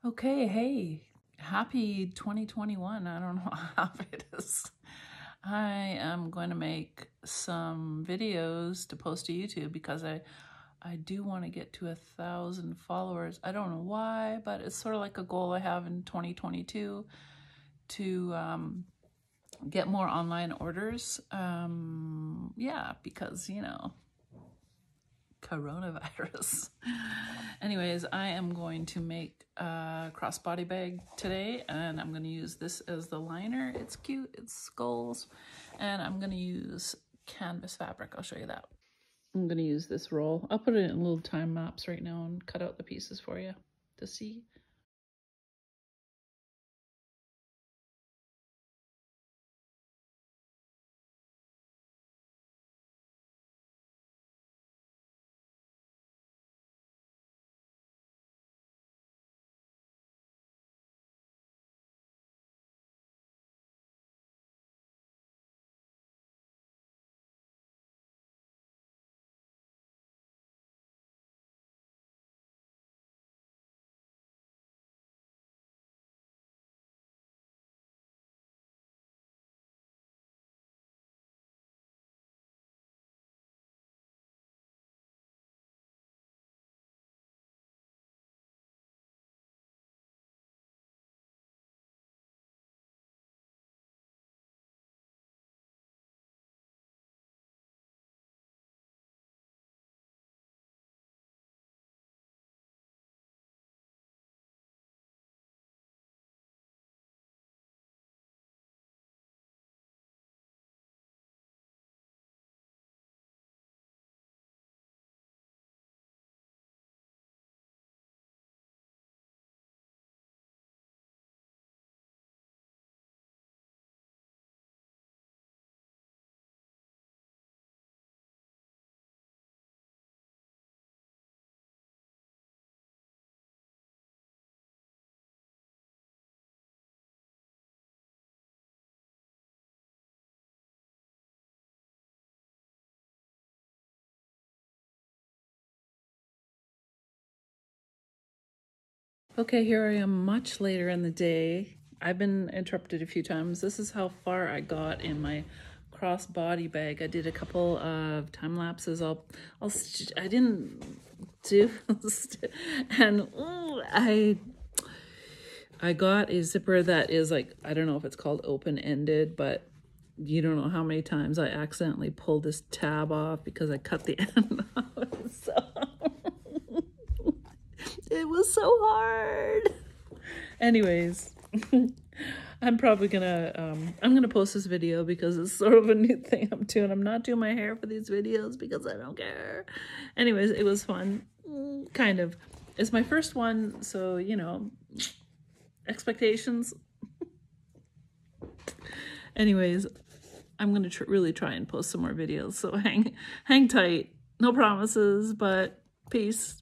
Okay, hey, happy 2021. I don't know how happy it is. I am going to make some videos to post to YouTube because I do want to get to 1,000 followers. I don't know why, but it's sort of like a goal I have in 2022 to get more online orders. Yeah, because, coronavirus. Anyways, I am going to make a crossbody bag today, and I'm going to use this as the liner. It's cute, it's skulls, and I'm going to use canvas fabric. I'll show you that. I'm going to use this roll. I'll put it in a little time lapse right now and cut out the pieces for you to see. Okay, here I am much later in the day. I've been interrupted a few times. This is how far I got in my crossbody bag. I did a couple of time lapses. I didn't do, and ooh, I got a zipper that is like, I don't know if it's called open-ended, but you don't know how many times I accidentally pulled this tab off because I cut the end off. So it was so hard. Anyways, I'm probably gonna I'm gonna post this video because it's sort of a new thing I'm doing. I'm not doing my hair for these videos because I don't care. Anyways, it was fun, kind of. It's my first one, so expectations. Anyways, I'm gonna really try and post some more videos, so hang tight. No promises, but peace.